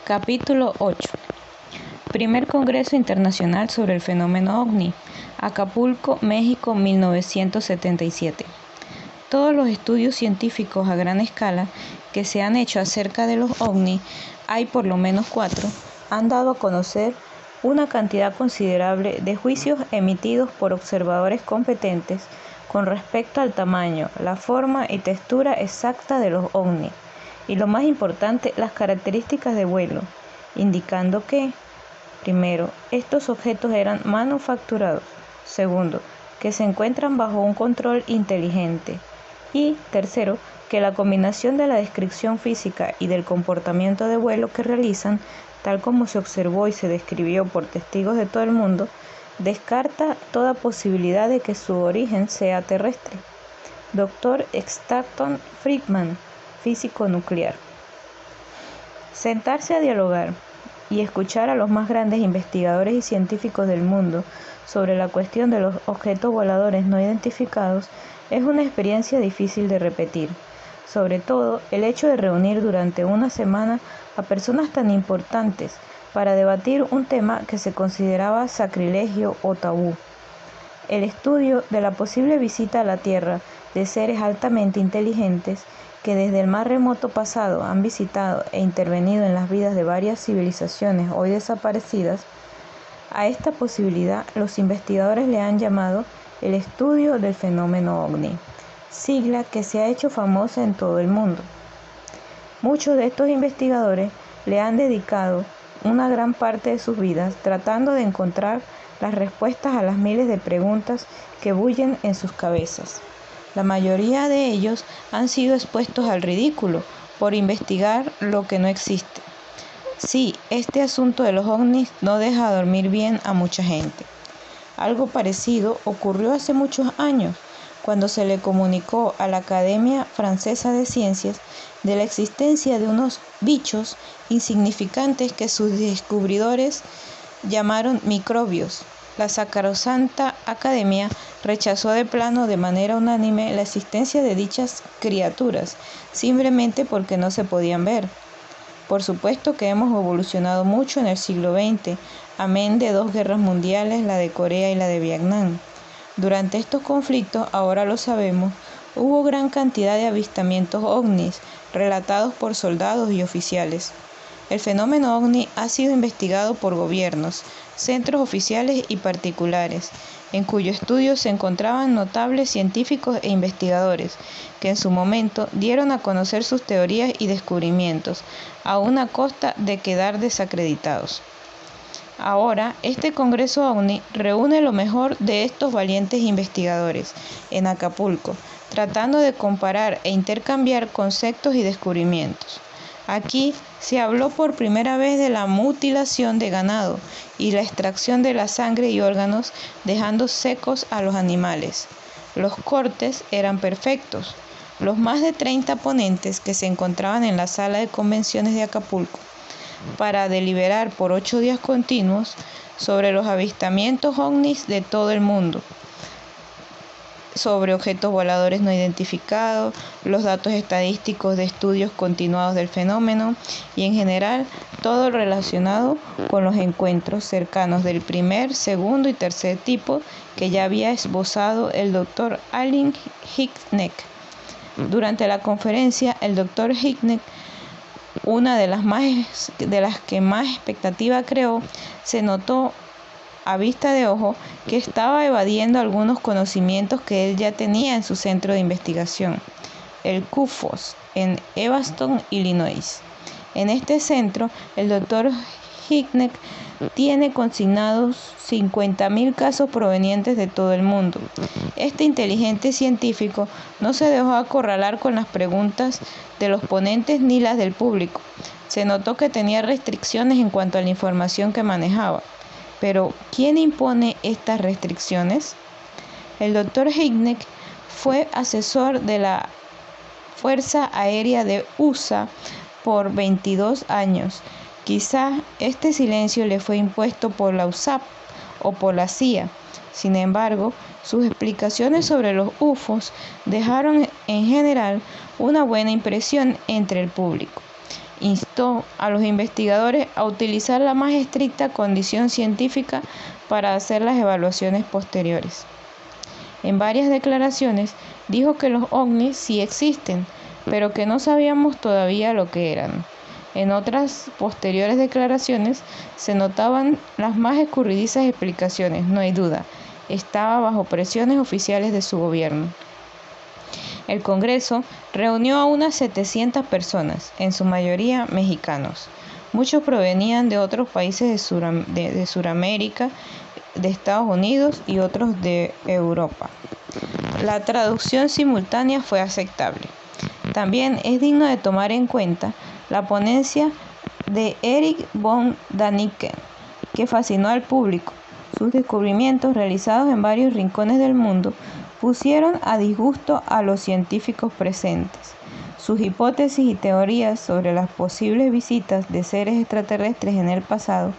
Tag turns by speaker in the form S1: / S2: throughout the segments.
S1: Capítulo 8. Primer Congreso Internacional sobre el Fenómeno OVNI, Acapulco, México, 1977. Todos los estudios científicos a gran escala que se han hecho acerca de los OVNI, hay por lo menos 4, han dado a conocer una cantidad considerable de juicios emitidos por observadores competentes con respecto al tamaño, la forma y textura exacta de los OVNI, y lo más importante, las características de vuelo, indicando que, primero, estos objetos eran manufacturados, segundo, que se encuentran bajo un control inteligente, y tercero, que la combinación de la descripción física y del comportamiento de vuelo que realizan, tal como se observó y se describió por testigos de todo el mundo, descarta toda posibilidad de que su origen sea terrestre. Dr. Stanton Friedman, físico nuclear. Sentarse a dialogar y escuchar a los más grandes investigadores y científicos del mundo sobre la cuestión de los objetos voladores no identificados es una experiencia difícil de repetir. Sobre todo, el hecho de reunir durante una semana a personas tan importantes para debatir un tema que se consideraba sacrilegio o tabú. El estudio de la posible visita a la Tierra de seres altamente inteligentes que desde el más remoto pasado han visitado e intervenido en las vidas de varias civilizaciones hoy desaparecidas, a esta posibilidad los investigadores le han llamado el estudio del fenómeno OVNI, sigla que se ha hecho famosa en todo el mundo. Muchos de estos investigadores le han dedicado una gran parte de sus vidas tratando de encontrar las respuestas a las miles de preguntas que bullen en sus cabezas. La mayoría de ellos han sido expuestos al ridículo por investigar lo que no existe. Sí, este asunto de los ovnis no deja dormir bien a mucha gente. Algo parecido ocurrió hace muchos años, cuando se le comunicó a la Academia Francesa de Ciencias de la existencia de unos bichos insignificantes que sus descubridores llamaron microbios. La sacrosanta Academia rechazó de plano de manera unánime la existencia de dichas criaturas, simplemente porque no se podían ver. Por supuesto que hemos evolucionado mucho en el siglo XX, amén de 2 guerras mundiales, la de Corea y la de Vietnam. Durante estos conflictos, ahora lo sabemos, hubo gran cantidad de avistamientos ovnis relatados por soldados y oficiales. El fenómeno OVNI ha sido investigado por gobiernos, centros oficiales y particulares, en cuyo estudio se encontraban notables científicos e investigadores, que en su momento dieron a conocer sus teorías y descubrimientos, a una costa de quedar desacreditados. Ahora, este Congreso OVNI reúne lo mejor de estos valientes investigadores en Acapulco, tratando de comparar e intercambiar conceptos y descubrimientos. Aquí se habló por primera vez de la mutilación de ganado y la extracción de la sangre y órganos dejando secos a los animales. Los cortes eran perfectos. Los más de 30 ponentes que se encontraban en la sala de convenciones de Acapulco para deliberar por 8 días continuos sobre los avistamientos ovnis de todo el mundo, sobre objetos voladores no identificados, los datos estadísticos de estudios continuados del fenómeno y en general todo relacionado con los encuentros cercanos del primer, segundo y tercer tipo que ya había esbozado el Dr. Allen Hynek. Durante la conferencia, el Dr. Hynek, una de las que más expectativa creó, se notó a vista de ojo que estaba evadiendo algunos conocimientos que él ya tenía en su centro de investigación, el CUFOS, en Evanston, Illinois. En este centro, el Dr. Hynek tiene consignados 50.000 casos provenientes de todo el mundo. Este inteligente científico no se dejó acorralar con las preguntas de los ponentes ni las del público. Se notó que tenía restricciones en cuanto a la información que manejaba. Pero, ¿quién impone estas restricciones? El Dr. Hynek fue asesor de la Fuerza Aérea de USA por 22 años. Quizá este silencio le fue impuesto por la USAF o por la CIA. Sin embargo, sus explicaciones sobre los UFOs dejaron en general una buena impresión entre el público. instó a los investigadores a utilizar la más estricta condición científica para hacer las evaluaciones posteriores. En varias declaraciones dijo que los ovnis sí existen, pero que no sabíamos todavía lo que eran. En otras posteriores declaraciones se notaban las más escurridizas explicaciones, no hay duda. Estaba bajo presiones oficiales de su gobierno. El Congreso reunió a unas 700 personas, en su mayoría mexicanos. Muchos provenían de otros países de Sudamérica, de Estados Unidos y otros de Europa. La traducción simultánea fue aceptable. También es digno de tomar en cuenta la ponencia de Erich von Däniken, que fascinó al público. Sus descubrimientos, realizados en varios rincones del mundo, pusieron a disgusto a los científicos presentes. Sus hipótesis y teorías sobre las posibles visitas de seres extraterrestres en el pasado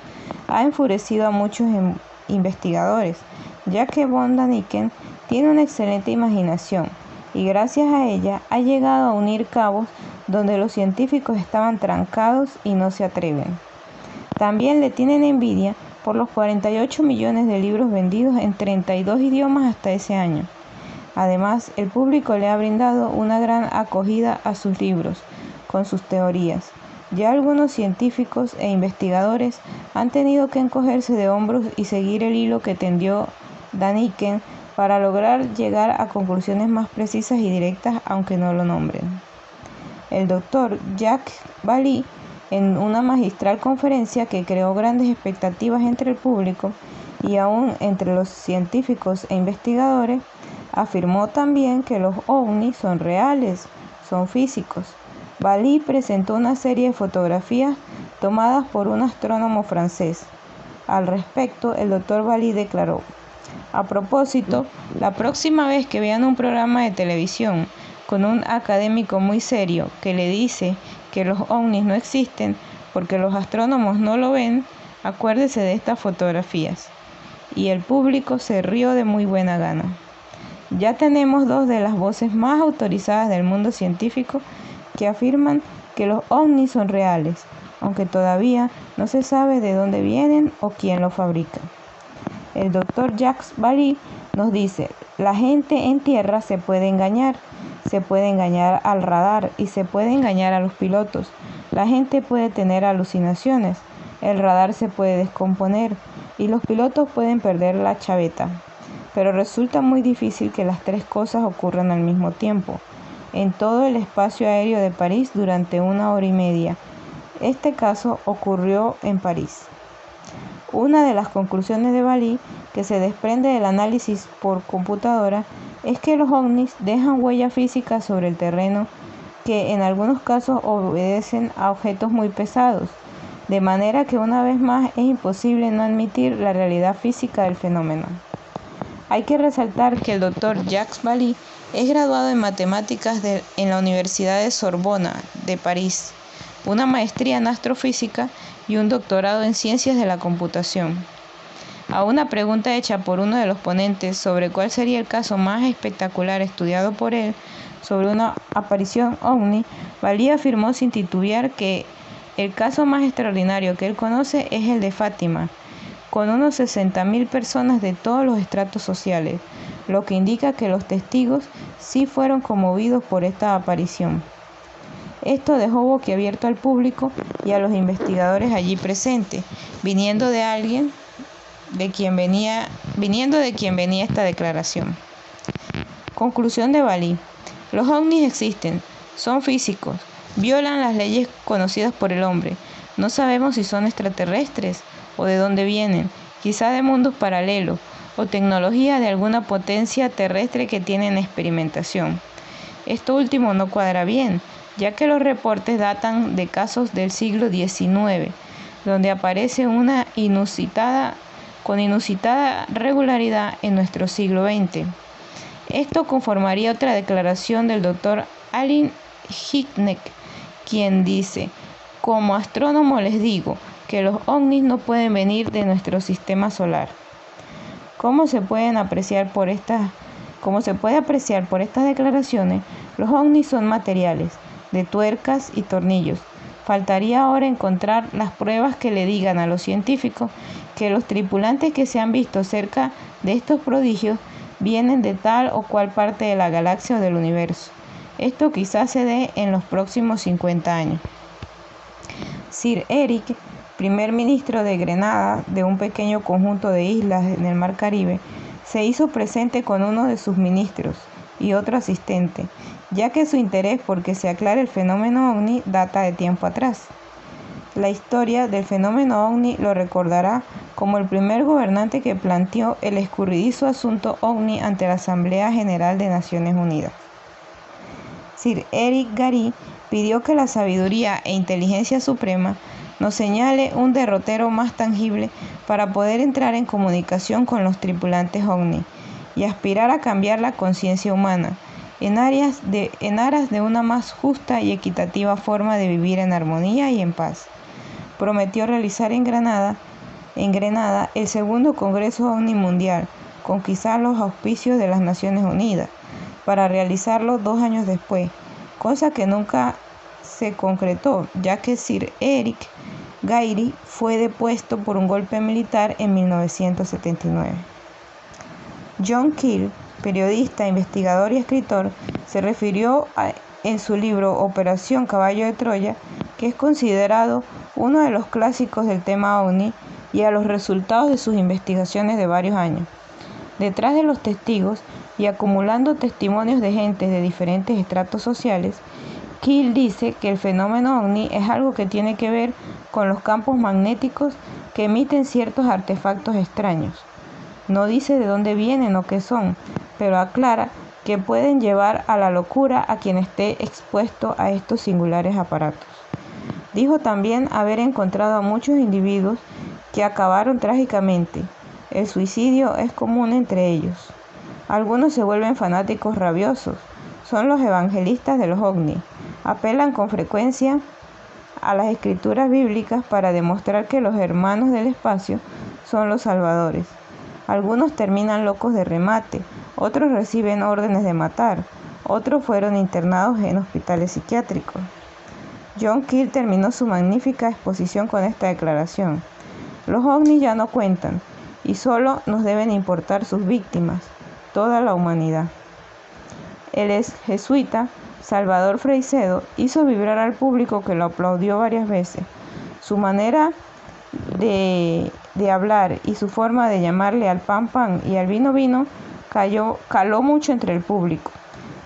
S1: ha enfurecido a muchos investigadores, ya que von Däniken tiene una excelente imaginación y gracias a ella ha llegado a unir cabos donde los científicos estaban trancados y no se atreven. También le tienen envidia por los 48 millones de libros vendidos en 32 idiomas hasta ese año. Además, el público le ha brindado una gran acogida a sus libros, con sus teorías. Ya algunos científicos e investigadores han tenido que encogerse de hombros y seguir el hilo que tendió Däniken para lograr llegar a conclusiones más precisas y directas, aunque no lo nombren. El doctor Jacques Vallée, en una magistral conferencia que creó grandes expectativas entre el público y aún entre los científicos e investigadores, afirmó también que los ovnis son reales, son físicos. Vallée presentó una serie de fotografías tomadas por un astrónomo francés. Al respecto, el doctor Vallée declaró: a propósito, la próxima vez que vean un programa de televisión con un académico muy serio que le dice que los ovnis no existen porque los astrónomos no lo ven, acuérdese de estas fotografías. Y el público se rió de muy buena gana. Ya tenemos dos de las voces más autorizadas del mundo científico que afirman que los ovnis son reales, aunque todavía no se sabe de dónde vienen o quién los fabrica. El doctor Jacques Vallée nos dice: la gente en tierra se puede engañar al radar y se puede engañar a los pilotos. La gente puede tener alucinaciones, el radar se puede descomponer y los pilotos pueden perder la chaveta. Pero resulta muy difícil que las tres cosas ocurran al mismo tiempo, en todo el espacio aéreo de París durante 1 hora y media. Este caso ocurrió en París. Una de las conclusiones de Vallée, que se desprende del análisis por computadora, es que los ovnis dejan huella física sobre el terreno que en algunos casos obedecen a objetos muy pesados, de manera que una vez más es imposible no admitir la realidad física del fenómeno. Hay que resaltar que el doctor Jacques Vallée es graduado en matemáticas en la Universidad de Sorbona de París, una maestría en astrofísica y un doctorado en ciencias de la computación. A una pregunta hecha por uno de los ponentes sobre cuál sería el caso más espectacular estudiado por él sobre una aparición ovni, Vallée afirmó sin titubear que el caso más extraordinario que él conoce es el de Fátima, con unos 60.000 personas de todos los estratos sociales, lo que indica que los testigos sí fueron conmovidos por esta aparición. Esto dejó boquiabierto al público y a los investigadores allí presentes, viniendo de quien venía esta declaración. Conclusión de Vallée: los ovnis existen, son físicos, violan las leyes conocidas por el hombre. No sabemos si son extraterrestres o de dónde vienen, quizá de mundos paralelos o tecnología de alguna potencia terrestre que tienen experimentación. Esto último no cuadra bien, ya que los reportes datan de casos del siglo XIX, donde aparece una con inusitada regularidad en nuestro siglo XX. Esto conformaría otra declaración del doctor Allen Hynek, quien dice: como astrónomo les digo que los ovnis no pueden venir de nuestro sistema solar. Como se puede apreciar por estas declaraciones, los ovnis son materiales, de tuercas y tornillos. Faltaría ahora encontrar las pruebas que le digan a los científicos que los tripulantes que se han visto cerca de estos prodigios vienen de tal o cual parte de la galaxia o del universo. Esto quizás se dé en los próximos 50 años. Sir Eric, primer ministro de Grenada, de un pequeño conjunto de islas en el Mar Caribe, se hizo presente con uno de sus ministros y otro asistente, ya que su interés por que se aclare el fenómeno ovni data de tiempo atrás. La historia del fenómeno ovni lo recordará como el primer gobernante que planteó el escurridizo asunto ovni ante la Asamblea General de Naciones Unidas. Sir Eric Gary pidió que la sabiduría e inteligencia suprema nos señale un derrotero más tangible para poder entrar en comunicación con los tripulantes ovni y aspirar a cambiar la conciencia humana en aras de una más justa y equitativa forma de vivir en armonía y en paz. Prometió realizar en Grenada el segundo Congreso OVNI Mundial, con quizás los auspicios de las Naciones Unidas, para realizarlo 2 años después, cosa que nunca se concretó, ya que Sir Eric Gairy fue depuesto por un golpe militar en 1979. John Keel, periodista, investigador y escritor, se refirió en su libro Operación Caballo de Troya, que es considerado uno de los clásicos del tema OVNI, y a los resultados de sus investigaciones de varios años. Detrás de los testigos y acumulando testimonios de gente de diferentes estratos sociales, Keel dice que el fenómeno OVNI es algo que tiene que ver con los campos magnéticos que emiten ciertos artefactos extraños. No dice de dónde vienen o qué son, pero aclara que pueden llevar a la locura a quien esté expuesto a estos singulares aparatos. Dijo también haber encontrado a muchos individuos que acabaron trágicamente. El suicidio es común entre ellos. Algunos se vuelven fanáticos rabiosos. Son los evangelistas de los ovni. Apelan con frecuencia a las escrituras bíblicas para demostrar que los hermanos del espacio son los salvadores. Algunos terminan locos de remate, otros reciben órdenes de matar, otros fueron internados en hospitales psiquiátricos. John Keel terminó su magnífica exposición con esta declaración: los ovnis ya no cuentan, y solo nos deben importar sus víctimas, toda la humanidad. El ex jesuita Salvador Freixedo hizo vibrar al público, que lo aplaudió varias veces. Su manera de hablar y su forma de llamarle al pan pan y al vino vino caló mucho entre el público.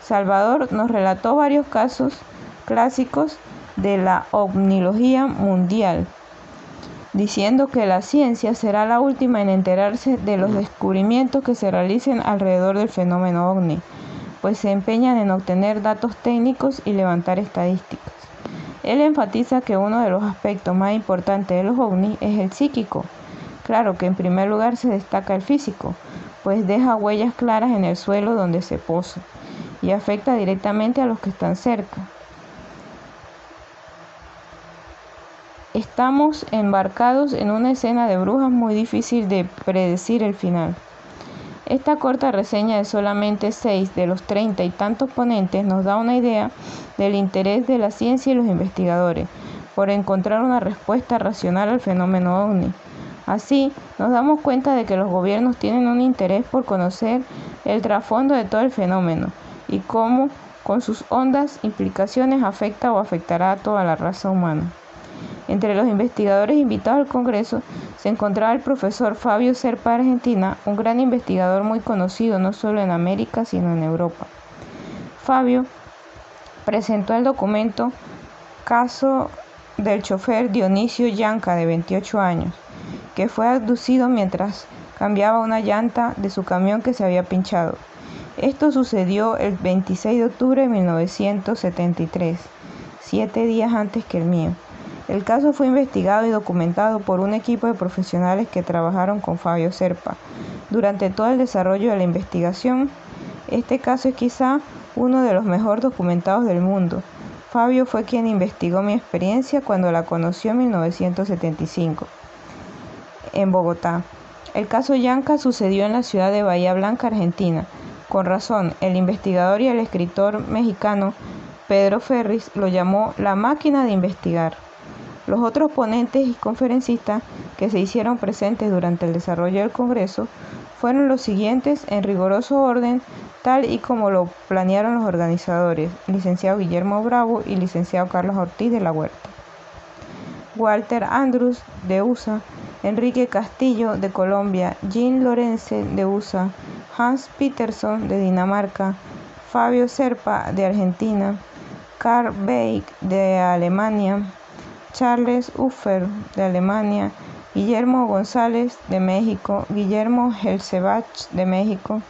S1: Salvador nos relató varios casos clásicos de la ovnilogía mundial, diciendo que la ciencia será la última en enterarse de los descubrimientos que se realicen alrededor del fenómeno ovni, pues se empeñan en obtener datos técnicos y levantar estadísticas. Él enfatiza que uno de los aspectos más importantes de los ovnis es el psíquico. Claro que en primer lugar se destaca el físico, pues deja huellas claras en el suelo donde se posa y afecta directamente a los que están cerca. Estamos embarcados en una escena de brujas muy difícil de predecir el final. Esta corta reseña de solamente 6 de los 30 y tantos ponentes nos da una idea del interés de la ciencia y los investigadores por encontrar una respuesta racional al fenómeno ovni. Así, nos damos cuenta de que los gobiernos tienen un interés por conocer el trasfondo de todo el fenómeno y cómo, con sus hondas implicaciones, afecta o afectará a toda la raza humana. Entre los investigadores invitados al Congreso se encontraba el profesor Fabio Serpa, Argentina, un gran investigador muy conocido no solo en América sino en Europa. Fabio presentó el documento Caso del chofer Dionisio Yanca, de 28 años, que fue abducido mientras cambiaba una llanta de su camión que se había pinchado. Esto sucedió el 26 de octubre de 1973, 7 días antes que el mío. El caso fue investigado y documentado por un equipo de profesionales que trabajaron con Fabio Serpa. Durante todo el desarrollo de la investigación, este caso es quizá uno de los mejor documentados del mundo. Fabio fue quien investigó mi experiencia cuando la conoció en 1975, en Bogotá. El caso Yanca sucedió en la ciudad de Bahía Blanca, Argentina. Con razón, el investigador y el escritor mexicano Pedro Ferriz lo llamó la máquina de investigar. Los otros ponentes y conferencistas que se hicieron presentes durante el desarrollo del Congreso fueron los siguientes en riguroso orden, tal y como lo planearon los organizadores: licenciado Guillermo Bravo y licenciado Carlos Ortiz de la Huerta, Walter Andrews de USA, Enrique Castillo de Colombia, Jean Lorentz de USA, Hans Peterson de Dinamarca, Fabio Serpa de Argentina, Karl Beck de Alemania, Charles Ufer de Alemania, Guillermo González de México, Guillermo Helsebach de México,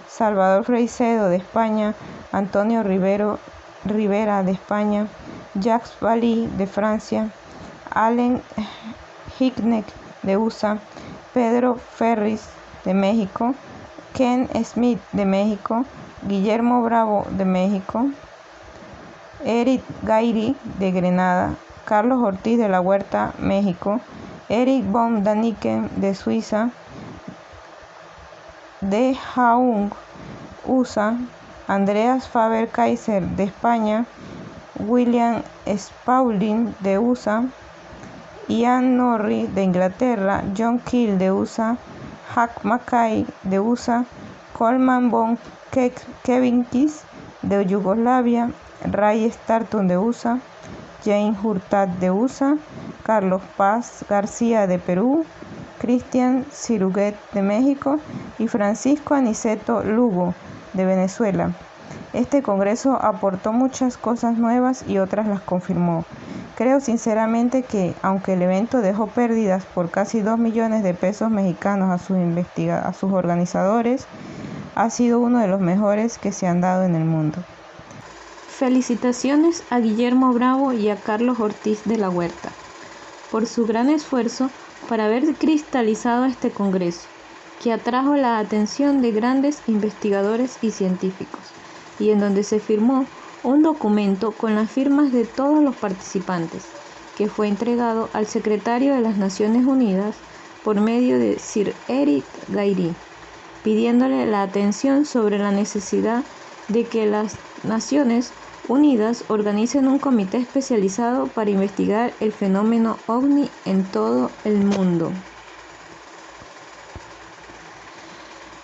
S1: Salvador Freixedo de España, Antonio Rivera de España, Jacques Vallée de Francia, Allen Hynek de USA, Pedro Ferriz de México, Ken Smith de México, Guillermo Bravo de México, Eric Gairy de Grenada, Carlos Ortiz de la Huerta, México, Eric von Daniken de Suiza, De Jong, USA, Andreas Faber-Kaiser de España, William Spaulding de USA, Ian Norrie de Inglaterra, John Keel de USA, Jack Mackay de USA, Coleman von Kevinkis de Yugoslavia, Ray Starton de USA, Jane Hurtad de USA, Carlos Paz García de Perú, Cristian Ciruguet de México y Francisco Aniceto Lugo de Venezuela. Este congreso aportó muchas cosas nuevas y otras las confirmó. Creo sinceramente que, aunque el evento dejó pérdidas por casi 2 millones de pesos mexicanos a sus organizadores, ha sido uno de los mejores que se han dado en el mundo. Felicitaciones a Guillermo Bravo y a Carlos Ortiz de la Huerta por su gran esfuerzo para haber cristalizado este congreso, que atrajo la atención de grandes investigadores y científicos, y en donde se firmó un documento con las firmas de todos los participantes, que fue entregado al secretario de las Naciones Unidas por medio de Sir Eric Gairy, pidiéndole la atención sobre la necesidad de que las Naciones Unidas organicen un comité especializado para investigar el fenómeno ovni en todo el mundo.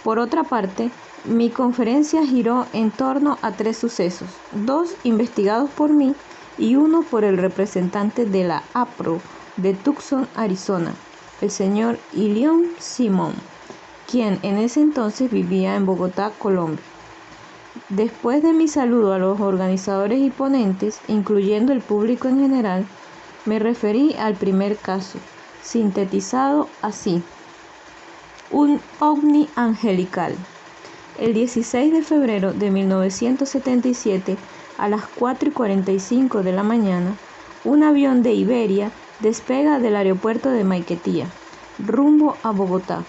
S1: Por otra parte, mi conferencia giró en torno a 3 sucesos, 2 investigados por mí y uno por el representante de la APRO de Tucson, Arizona, el señor Ilion Simon, quien en ese entonces vivía en Bogotá, Colombia. Después de mi saludo a los organizadores y ponentes, incluyendo el público en general, me referí al primer caso, sintetizado así: un ovni angelical. El 16 de febrero de 1977, a las 4:45 de la mañana, un avión de Iberia despega del aeropuerto de Maiquetía, rumbo a Bogotá,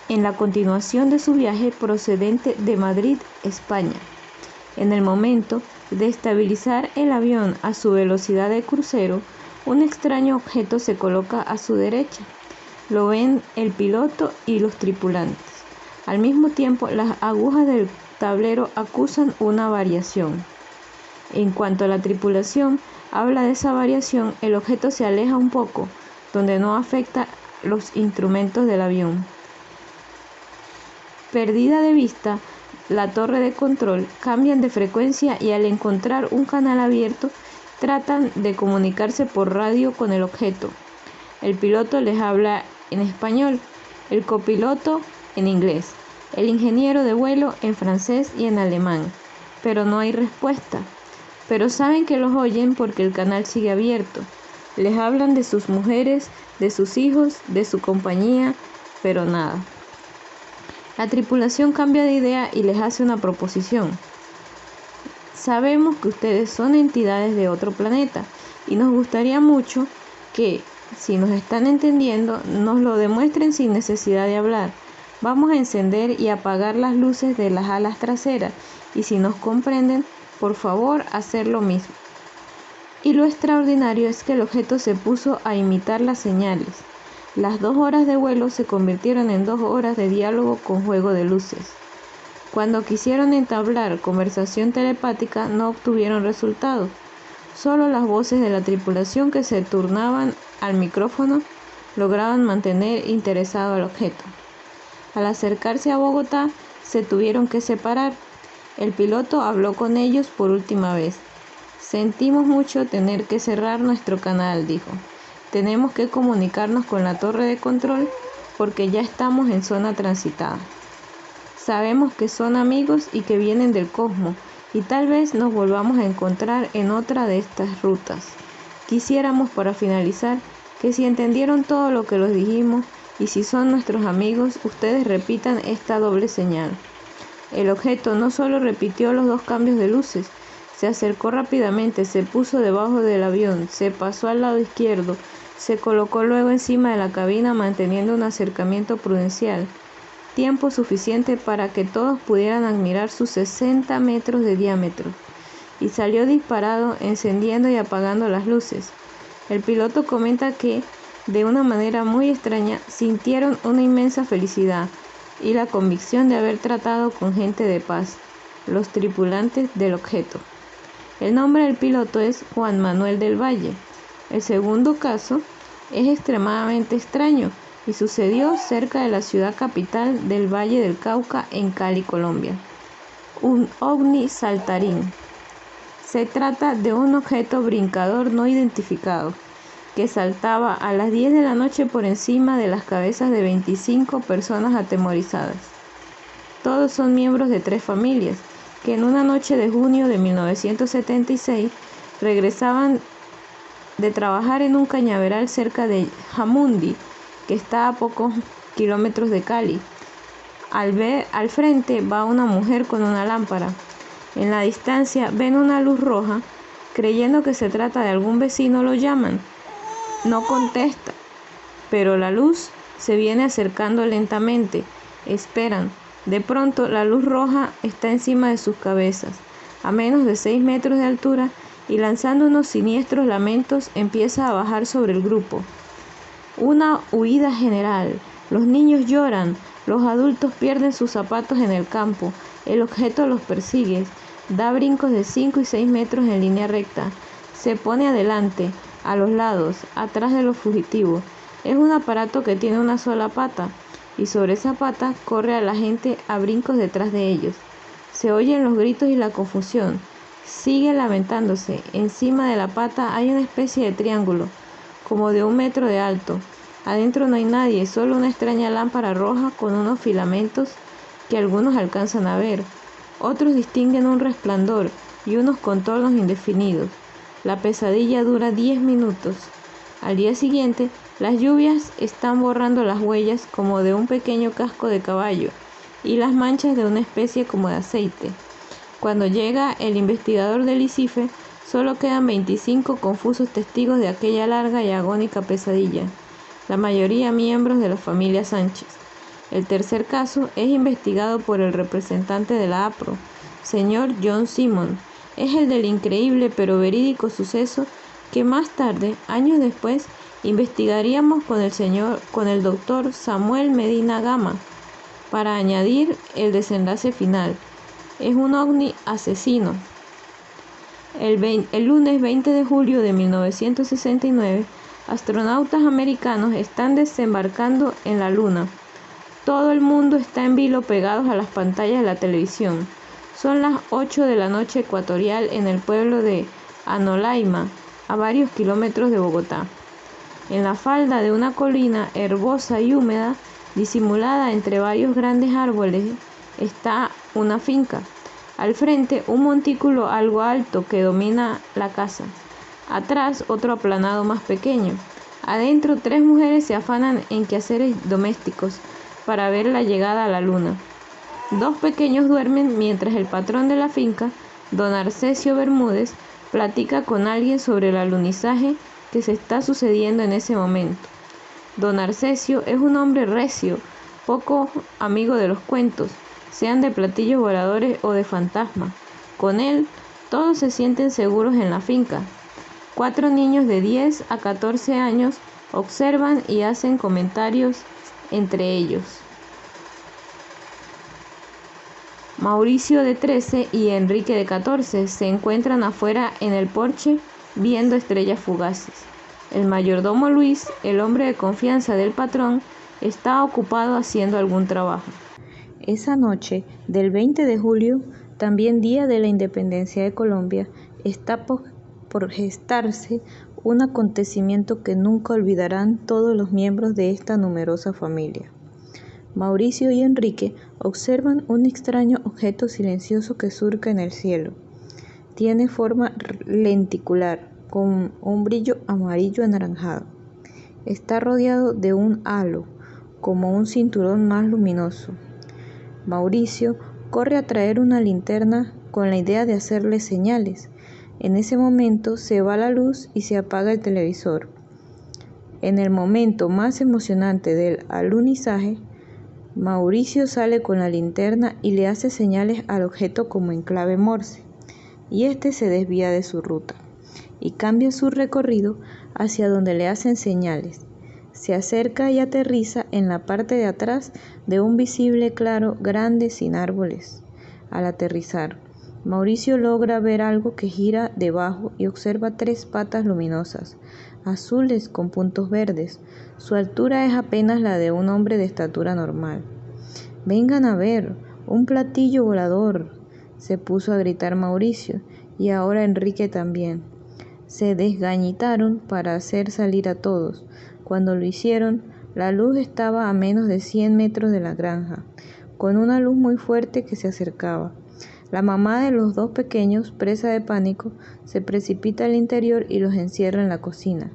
S1: en la continuación de su viaje procedente de Madrid, España. En el momento de estabilizar el avión a su velocidad de crucero, un extraño objeto se coloca a su derecha. Lo ven el piloto y los tripulantes. Al mismo tiempo, las agujas del tablero acusan una variación. En cuanto a la tripulación habla de esa variación, el objeto se aleja un poco, donde no afecta los instrumentos del avión. Perdida de vista la torre de control, cambian de frecuencia y al encontrar un canal abierto, tratan de comunicarse por radio con el objeto. El piloto les habla en español, el copiloto en inglés, el ingeniero de vuelo en francés y en alemán, pero no hay respuesta. Pero saben que los oyen porque el canal sigue abierto. Les hablan de sus mujeres, de sus hijos, de su compañía, pero nada. La tripulación cambia de idea y les hace una proposición. Sabemos que ustedes son entidades de otro planeta y nos gustaría mucho que, si nos están entendiendo, nos lo demuestren sin necesidad de hablar. Vamos a encender y apagar las luces de las alas traseras y si nos comprenden, por favor, hacer lo mismo. Y lo extraordinario es que el objeto se puso a imitar las señales. Las 2 horas de vuelo se convirtieron en 2 horas de diálogo con juego de luces. Cuando quisieron entablar conversación telepática no obtuvieron resultados. Solo las voces de la tripulación que se turnaban al micrófono lograban mantener interesado al objeto. Al acercarse a Bogotá, se tuvieron que separar. El piloto habló con ellos por última vez. Sentimos mucho tener que cerrar nuestro canal, dijo. Tenemos que comunicarnos con la torre de control porque ya estamos en zona transitada. Sabemos que son amigos y que vienen del cosmos y tal vez nos volvamos a encontrar en otra de estas rutas. Quisiéramos, para finalizar, que si entendieron todo lo que les dijimos y si son nuestros amigos, ustedes repitan esta doble señal. El objeto no solo repitió los 2 cambios de luces, se acercó rápidamente, se puso debajo del avión, se pasó al lado izquierdo, se colocó luego encima de la cabina manteniendo un acercamiento prudencial, tiempo suficiente para que todos pudieran admirar sus 60 metros de diámetro, y salió disparado encendiendo y apagando las luces. El piloto comenta que, de una manera muy extraña, sintieron una inmensa felicidad y la convicción de haber tratado con gente de paz, los tripulantes del objeto. El nombre del piloto es Juan Manuel del Valle. El segundo caso es extremadamente extraño y sucedió cerca de la ciudad capital del Valle del Cauca en Cali, Colombia. Un ovni saltarín. Se trata de un objeto brincador no identificado que saltaba a las 10 de la noche por encima de las cabezas de 25 personas atemorizadas. Todos son miembros de 3 familias que en una noche de junio de 1976 regresaban de trabajar en un cañaveral cerca de Jamundí, que está a pocos kilómetros de Cali. Al frente va una mujer con una lámpara. En la distancia ven una luz roja. Creyendo que se trata de algún vecino, lo llaman. No contesta, pero la luz se viene acercando lentamente. Esperan. De pronto, la luz roja está encima de sus cabezas, a menos de 6 metros de altura, y lanzando unos siniestros lamentos, empieza a bajar sobre el grupo. Una huida general. Los niños lloran, los adultos pierden sus zapatos en el campo. El objeto los persigue, da brincos de 5 y 6 metros en línea recta. Se pone adelante, a los lados, atrás de los fugitivos. Es un aparato que tiene una sola pata, y sobre esa pata corre a la gente a brincos detrás de ellos. Se oyen los gritos y la confusión. Sigue lamentándose. Encima de la pata hay una especie de triángulo, como de 1 metro de alto. Adentro no hay nadie, solo una extraña lámpara roja con unos filamentos que algunos alcanzan a ver. Otros distinguen un resplandor y unos contornos indefinidos. La pesadilla dura 10 minutos. Al día siguiente, las lluvias están borrando las huellas como de un pequeño casco de caballo y las manchas de una especie como de aceite. Cuando llega el investigador del ICIFE, solo quedan 25 confusos testigos de aquella larga y agónica pesadilla, la mayoría miembros de la familia Sánchez. El tercer caso es investigado por el representante de la APRO, señor John Simon. Es el del increíble pero verídico suceso que más tarde, años después, investigaríamos con el doctor Samuel Medina Gama, para añadir el desenlace final. Es un ovni asesino. El lunes 20 de julio de 1969, astronautas americanos están desembarcando en la Luna. Todo el mundo está en vilo pegados a las pantallas de la televisión. Son las 8 de la noche ecuatorial en el pueblo de Anolaima, a varios kilómetros de Bogotá. En la falda de una colina herbosa y húmeda, disimulada entre varios grandes árboles, está una finca. Al frente, un montículo algo alto que domina la casa. Atrás, otro aplanado más pequeño. Adentro, 3 mujeres se afanan en quehaceres domésticos para ver la llegada a la luna. 2 pequeños duermen mientras el patrón de la finca, don Arcesio Bermúdez, platica con alguien sobre el alunizaje que se está sucediendo en ese momento. Don Arcesio es un hombre recio, poco amigo de los cuentos, sean de platillos voladores o de fantasmas. Con él, todos se sienten seguros en la finca. 4 niños de 10 a 14 años observan y hacen comentarios entre ellos. Mauricio de 13 y Enrique de 14 se encuentran afuera en el porche viendo estrellas fugaces. El mayordomo Luis, el hombre de confianza del patrón, está ocupado haciendo algún trabajo. Esa noche del 20 de julio, también día de la independencia de Colombia, está por gestarse un acontecimiento que nunca olvidarán todos los miembros de esta numerosa familia. Mauricio y Enrique observan un extraño objeto silencioso que surca en el cielo. Tiene forma lenticular, con un brillo amarillo anaranjado. Está rodeado de un halo, como un cinturón más luminoso. Mauricio corre a traer una linterna con la idea de hacerle señales. En ese momento se va la luz y se apaga el televisor. En el momento más emocionante del alunizaje, Mauricio sale con la linterna y le hace señales al objeto como en clave Morse, y este se desvía de su ruta y cambia su recorrido hacia donde le hacen señales. Se acerca y aterriza en la parte de atrás de un visible claro grande sin árboles. Al aterrizar, Mauricio logra ver algo que gira debajo y observa 3 patas luminosas, azules con puntos verdes. Su altura es apenas la de un hombre de estatura normal. «Vengan a ver, un platillo volador», se puso a gritar Mauricio, y ahora Enrique también. Se desgañitaron para hacer salir a todos. Cuando lo hicieron, la luz estaba a menos de 100 metros de la granja, con una luz muy fuerte que se acercaba. La mamá de los 2 pequeños, presa de pánico, se precipita al interior y los encierra en la cocina.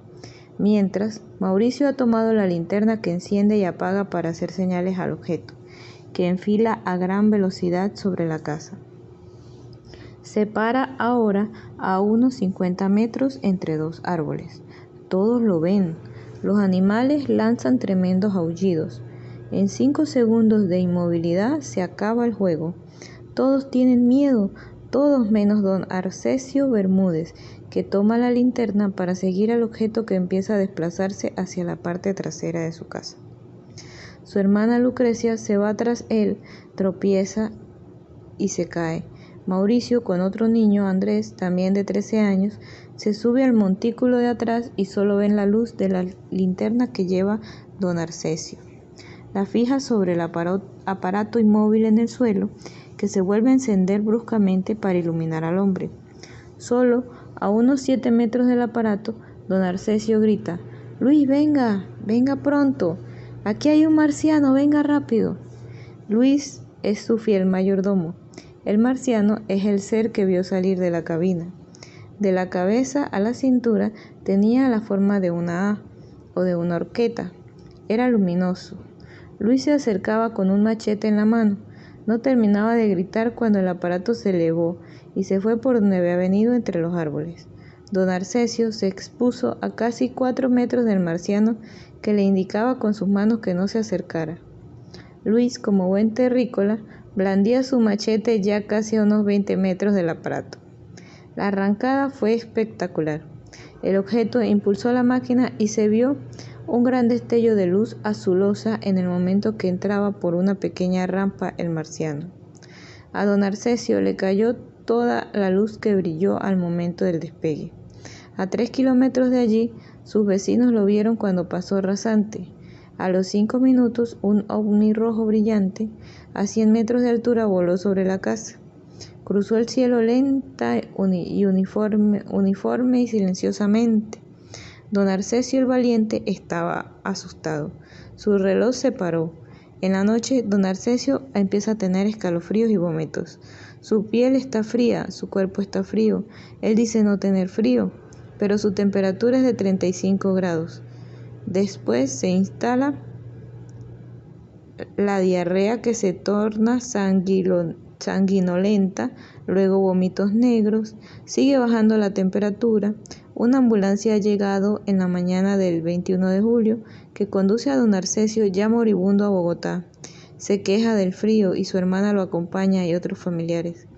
S1: Mientras, Mauricio ha tomado la linterna que enciende y apaga para hacer señales al objeto, que enfila a gran velocidad sobre la casa. Se para ahora a unos 50 metros entre 2 árboles. Todos lo ven. Los animales lanzan tremendos aullidos. En 5 segundos de inmovilidad se acaba el juego. Todos tienen miedo, todos menos don Arcesio Bermúdez, que toma la linterna para seguir al objeto que empieza a desplazarse hacia la parte trasera de su casa. Su hermana Lucrecia se va tras él, tropieza y se cae. Mauricio, con otro niño, Andrés, también de 13 años, se sube al montículo de atrás y solo ven la luz de la linterna que lleva don Arcesio. La fija sobre el aparato inmóvil en el suelo, que se vuelve a encender bruscamente para iluminar al hombre. Solo a unos 7 metros del aparato, don Arcesio grita: «Luis, venga, venga pronto, aquí hay un marciano, venga rápido». Luis es su fiel mayordomo. El marciano es el ser que vio salir de la cabina. De la cabeza a la cintura tenía la forma de una A o de una horqueta. Era luminoso. Luis se acercaba con un machete en la mano. No terminaba de gritar cuando el aparato se elevó y se fue por donde había venido entre los árboles. Don Arcesio se expuso a casi 4 metros del marciano, que le indicaba con sus manos que no se acercara. Luis, como buen terrícola, blandía su machete ya casi a unos 20 metros del aparato. La arrancada fue espectacular. El objeto impulsó la máquina y se vio un gran destello de luz azulosa en el momento que entraba por una pequeña rampa el marciano. A don Arcesio le cayó toda la luz que brilló al momento del despegue. A 3 kilómetros de allí, sus vecinos lo vieron cuando pasó rasante. A los 5 minutos, un ovni rojo brillante, a 100 metros de altura, voló sobre la casa. Cruzó el cielo lenta y uniforme y silenciosamente. Don Arcesio el valiente estaba asustado. Su reloj se paró. En la noche, don Arcesio empieza a tener escalofríos y vómitos. Su piel está fría, su cuerpo está frío. Él dice no tener frío, pero su temperatura es de 35 grados. Después se instala la diarrea, que se torna sanguinolenta, luego vómitos negros, sigue bajando la temperatura. Una ambulancia ha llegado en la mañana del 21 de julio que conduce a don Arcesio ya moribundo a Bogotá. Se queja del frío y su hermana lo acompaña y otros familiares.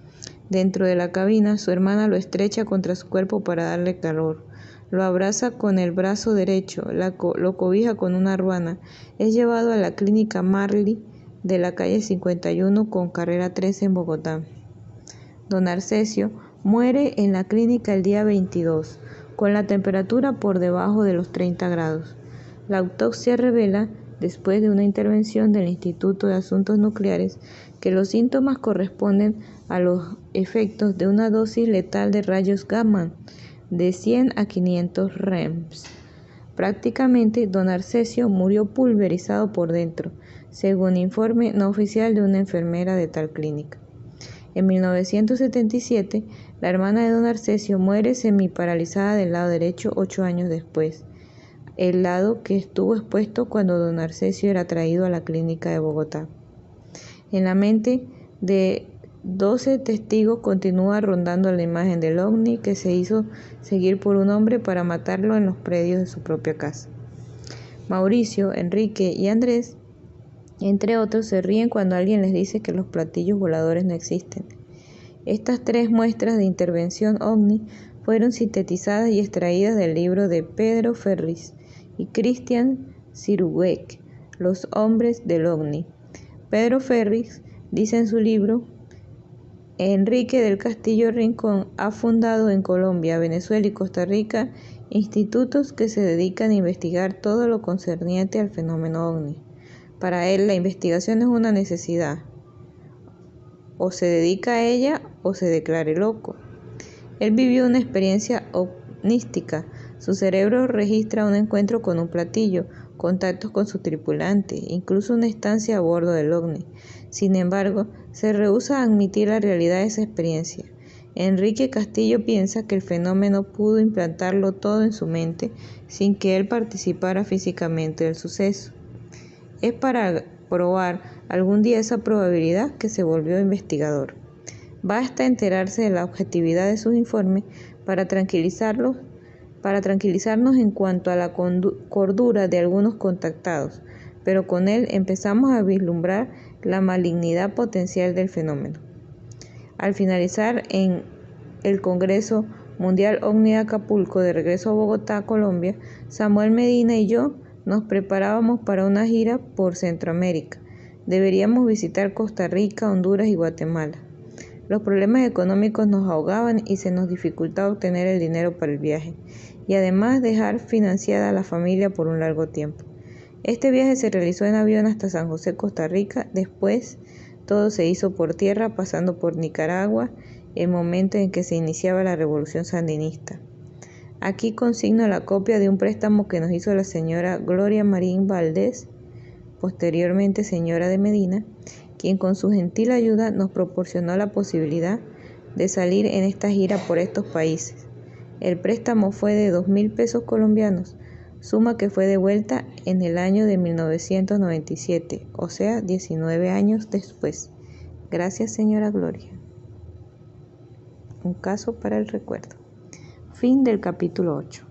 S1: Dentro de la cabina, su hermana lo estrecha contra su cuerpo para darle calor. Lo abraza con el brazo derecho, lo cobija con una ruana. Es llevado a la clínica Marley de la calle 51 con carrera 13 en Bogotá. Don Arcesio muere en la clínica el día 22. con la temperatura por debajo de los 30 grados. La autopsia revela, después de una intervención del Instituto de Asuntos Nucleares, que los síntomas corresponden a los efectos de una dosis letal de rayos gamma de 100 a 500 rems. Prácticamente, don Arcesio murió pulverizado por dentro, según informe no oficial de una enfermera de tal clínica. En 1977, la hermana de don Arcesio muere semiparalizada del lado derecho 8 años después, el lado que estuvo expuesto cuando don Arcesio era traído a la clínica de Bogotá. En la mente de 12 testigos continúa rondando la imagen del ovni que se hizo seguir por un hombre para matarlo en los predios de su propia casa. Mauricio, Enrique y Andrés, entre otros, se ríen cuando alguien les dice que los platillos voladores no existen. Estas 3 muestras de intervención ovni fueron sintetizadas y extraídas del libro de Pedro Ferriz y Christian Siruek, Los hombres del ovni. Pedro Ferriz dice en su libro: Enrique del Castillo Rincón ha fundado en Colombia, Venezuela y Costa Rica institutos que se dedican a investigar todo lo concerniente al fenómeno ovni. Para él, la investigación es una necesidad. O se dedica a ella o se declare loco. Él vivió una experiencia ovnística. Su cerebro registra un encuentro con un platillo, contactos con su tripulante, incluso una estancia a bordo del ovni. Sin embargo, se rehúsa a admitir la realidad de esa experiencia. Enrique Castillo piensa que el fenómeno pudo implantarlo todo en su mente sin que él participara físicamente del suceso. Es para probar algún día esa probabilidad que se volvió investigador. Basta enterarse de la objetividad de sus informes para tranquilizarnos en cuanto a la cordura de algunos contactados, pero con él empezamos a vislumbrar la malignidad potencial del fenómeno. Al finalizar en el Congreso Mundial OVNI de Acapulco, de regreso a Bogotá, Colombia, Samuel Medina y yo nos preparábamos para una gira por Centroamérica. Deberíamos visitar Costa Rica, Honduras y Guatemala. Los problemas económicos nos ahogaban y se nos dificultaba obtener el dinero para el viaje, y además dejar financiada a la familia por un largo tiempo. Este viaje se realizó en avión hasta San José, Costa Rica. Después todo se hizo por tierra, pasando por Nicaragua, el momento en que se iniciaba la revolución sandinista. Aquí consigno la copia de un préstamo que nos hizo la señora Gloria Marín Valdés, posteriormente señora de Medina, quien con su gentil ayuda nos proporcionó la posibilidad de salir en esta gira por estos países. El préstamo fue de 2,000 pesos colombianos, suma que fue devuelta en el año de 1997, o sea, 19 años después. Gracias, señora Gloria. Un caso para el recuerdo. Fin del capítulo 8.